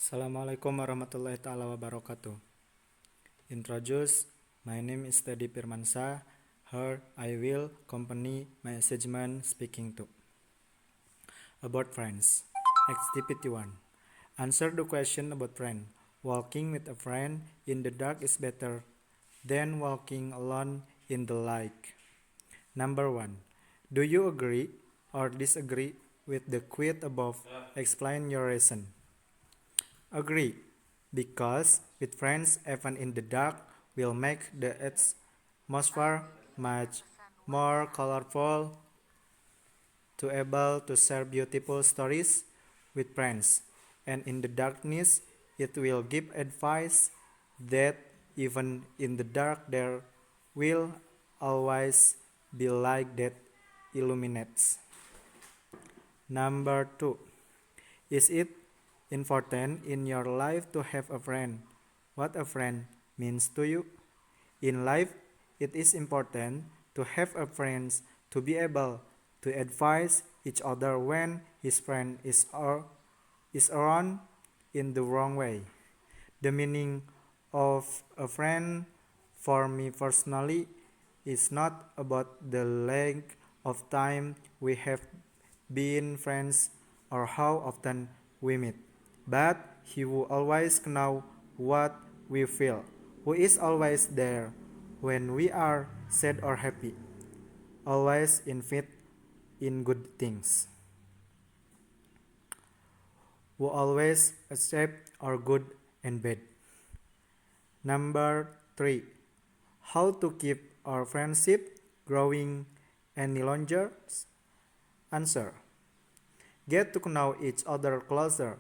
Assalamualaikum warahmatullahi taala wabarakatuh. Introduce, my name is Teddy Firmansyah. Here I will accompany my segment speaking to about friends. Activity 1. Answer the question about friend. Walking with a friend in the dark is better than walking alone in the light. Number 1. Do you agree or disagree with the quote above? Explain your reason. Agree, because with friends, even in the dark, will make the atmosphere much more colorful to able to share beautiful stories with friends. And in the darkness, it will give advice that even in the dark there will always be light that illuminates. Number 2. Is it important in your life to have a friend? What a friend means to you? In life, it is important to have a friend to be able to advise each other when his friend is around in the wrong way. The meaning of a friend for me personally is not about the length of time we have been friends or how often we meet, but he will always know what we feel, who is always there when we are sad or happy, always invite in good things, who always accept our good and bad. Number 3. How to keep our friendship growing any longer? Answer. Get to know each other closer.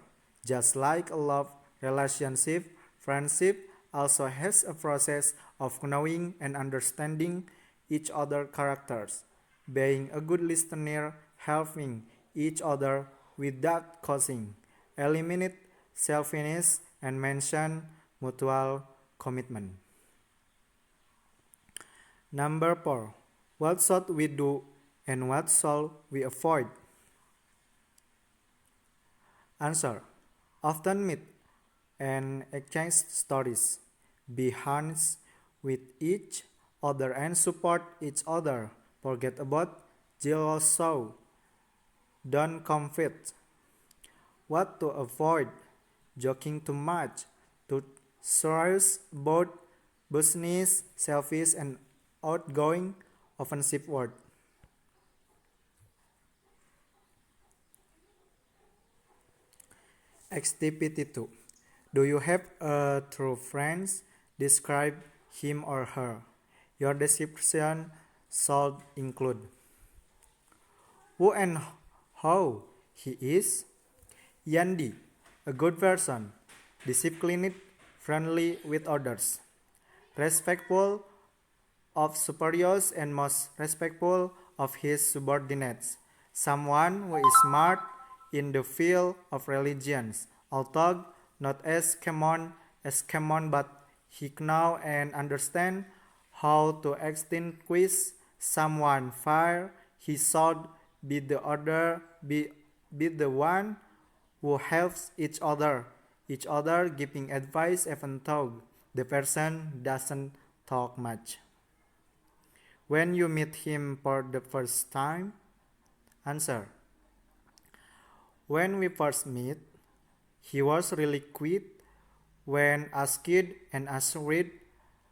Just like a love relationship, friendship also has a process of knowing and understanding each other's characters, being a good listener, helping each other without causing, eliminate selfishness, and mention mutual commitment. Number 4. What should we do and what shall we avoid? Answer. Often meet and exchange stories. Be honest with each other and support each other. Forget about jealousy. Don't compete. What to avoid? Joking too much. Too serious about business, selfish and outgoing, offensive word. Activity 2. Do you have a true friend? Describe him or her. Your description should include who and how he is. Yandi, a good person, disciplined, friendly with others, respectful of superiors and most respectful of his subordinates, someone who is smart in the field of religions, although not as common, but he know and understand how to extinguish someone fire. He should be be the one who helps each other giving advice even though the person doesn't talk much. When you meet him for the first time? Answer. When we first met, he was really quiet when asked and answered.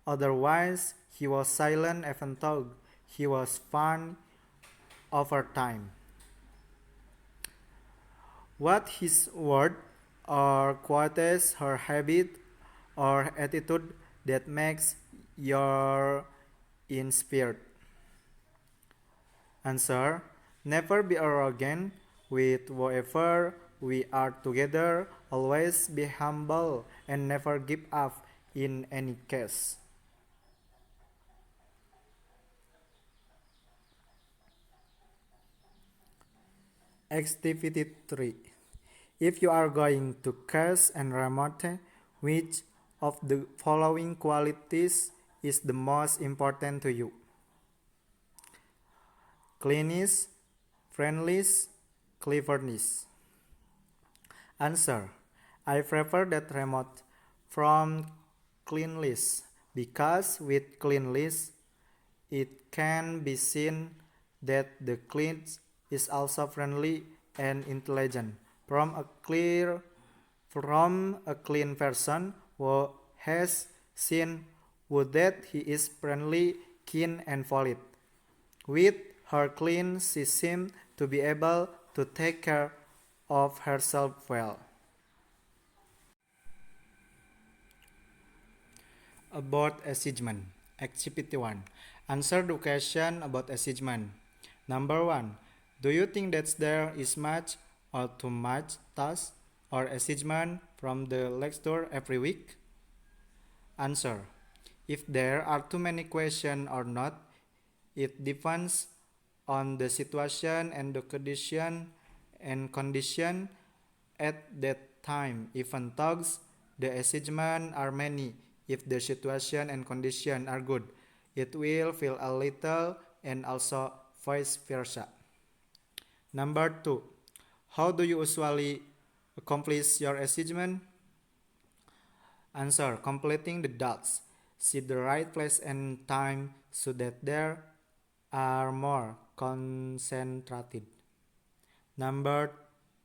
Otherwise, he was silent even though he was fun over time. What his word or qualities, her habit or attitude that makes your inspired? Answer. Never be arrogant with whoever we are together. Always be humble and never give up in any case. Activity 3. If you are going to curse and remote, which of the following qualities is the most important to you? Cleanness, friendliness, cleverness. Answer. I prefer that remote from clean list because with clean list it can be seen that the client is also friendly and intelligent from a clean person who has seen would that he is friendly, keen and polite. With her clean she seemed to be able to take care of herself well. About achievement. Activity 1. Answer the question about achievement. Number 1. Do you think that there is much or too much task or achievement from the lecture every week? Answer. If there are too many questions or not, it depends on the situation and the condition at that time. Even though the achievements are many, if the situation and condition are good, it will feel a little and also vice versa. Number 2. How do you usually accomplish your achievement? Answer. Completing the tasks. See the right place and time so that there are more concentrated. Number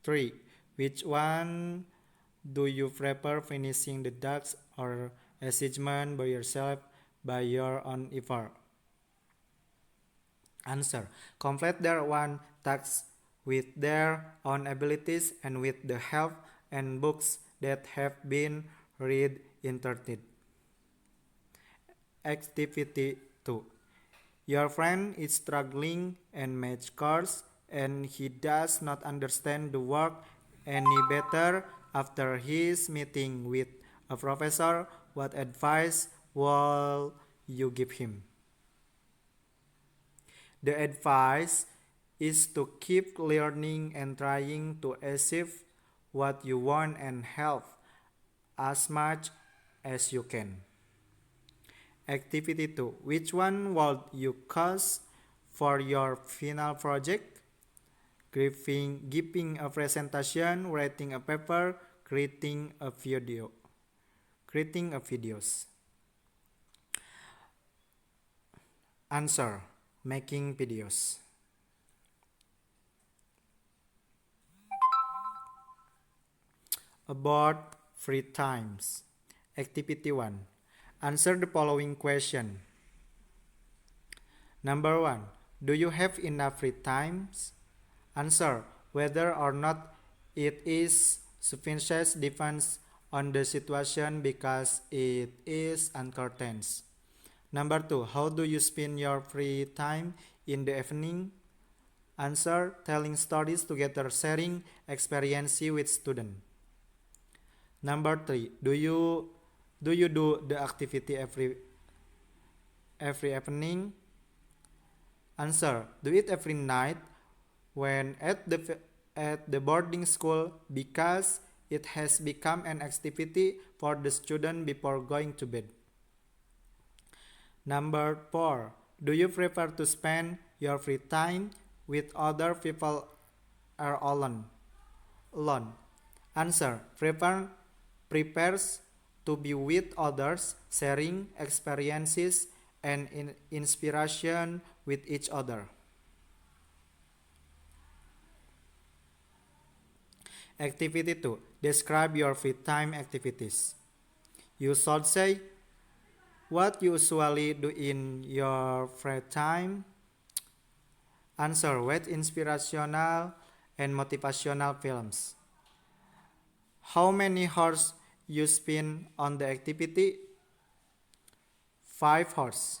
3. Which one do you prefer, finishing the tasks or achievement by yourself by your own effort? Answer. Complete their one task with their own abilities and with the help and books that have been read internet. Activity 2. Your friend is struggling in math course and he does not understand the work any better after his meeting with a professor. What advice will you give him? The advice is to keep learning and trying to achieve what you want and help as much as you can. Activity 2. Which one would you choose for your final project? Giving a presentation, writing a paper, creating a videos. Answer. Making videos. About free times. Activity 1. Answer the following question. Number 1. Do you have enough free times? Answer. Whether or not it is sufficient depends on the situation because it is uncertain. Number 2. How do you spend your free time in the evening? Answer. Telling stories together, sharing experience with students. Number 3. Do you do the activity every evening? Answer. Do it every night when at the boarding school because it has become an activity for the student before going to bed. Number 4. Do you prefer to spend your free time with other people or alone? Answer. Prepares to be with others, sharing experiences and inspiration with each other. Activity 2. Describe your free time activities. You should say what you usually do in your free time. Answer. Watch inspirational and motivational films. How many hours you spend on the activity? 5 hours.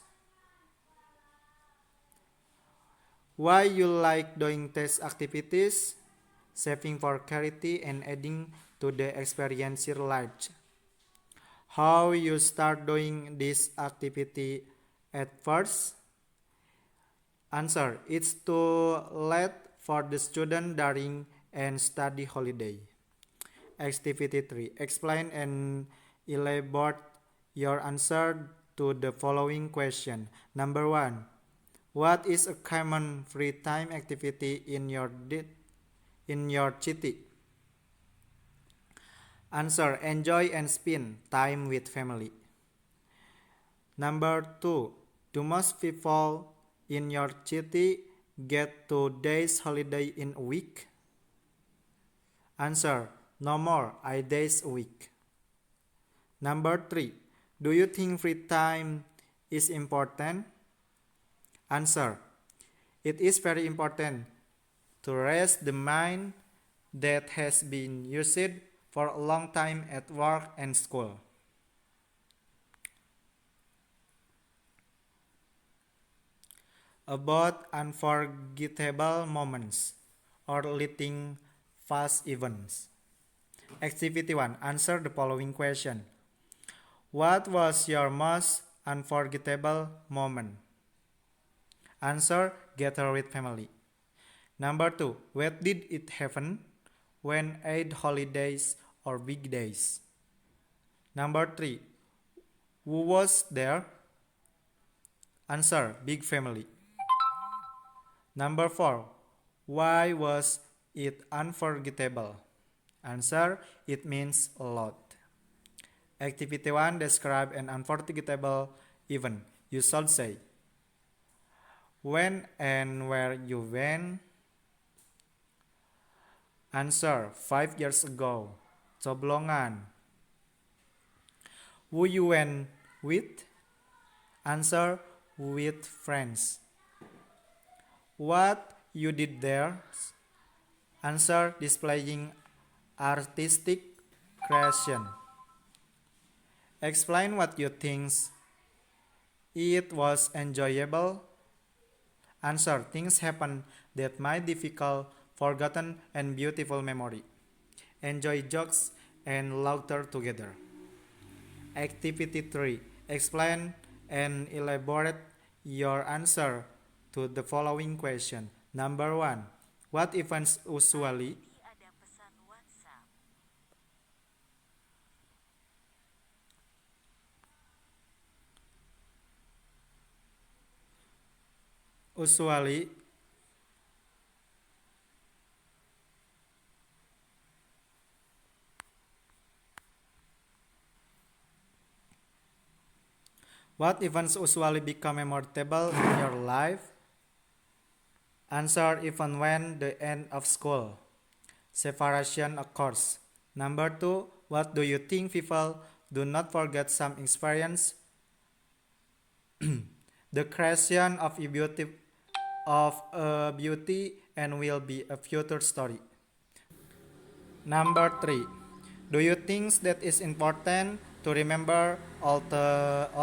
Why you like doing these activities? Saving for charity and adding to the experience your life. How you start doing this activity at first? Answer. It's too late for the student during and study holiday. Activity 3. Explain and elaborate your answer to the following question. Number 1. What is a common free time activity in your city? Answer, enjoy and spend time with family. Number 2, do most people in your city get 2 days holiday in a week? Answer, no more, 8 days a week. Number 3, do you think free time is important? Answer, it is very important to rest the mind that has been used for a long time at work and school. About unforgettable moments or leading fast events. Activity 1. Answer the following question. What was your most unforgettable moment? Answer, gather with family. Number 2. Where did it happen? When 8 holidays or big days? Number 3. Who was there? Answer, big family. Number 4. Why was it unforgettable? Answer, it means a lot. Activity 1. Describe an unforgettable event. You should say, when and where you went. Answer, 5 years ago. Coblongan. Who you went with? Answer, with friends. What you did there? Answer, displaying artistic creation. Explain what you think. It was enjoyable. Answer, things happen that might difficult, forgotten, and beautiful memory. Enjoy jokes and laughter together. Activity 3. Explain and elaborate your answer to the following question. Number 1. What events usually? Usually, what events usually become memorable in your life? Answer, even when the end of school. Separation occurs. Number 2, what do you think people do not forget some experience? The creation of a beauty and will be a future story. Number 3, do you think that is important to remember all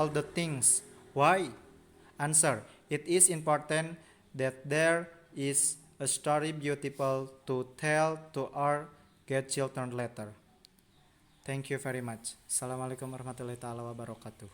the things? Why? Answer, it is important that there is a story beautiful to tell to our grandchildren later. Thank you very much. Assalamualaikum warahmatullahi wabarakatuh.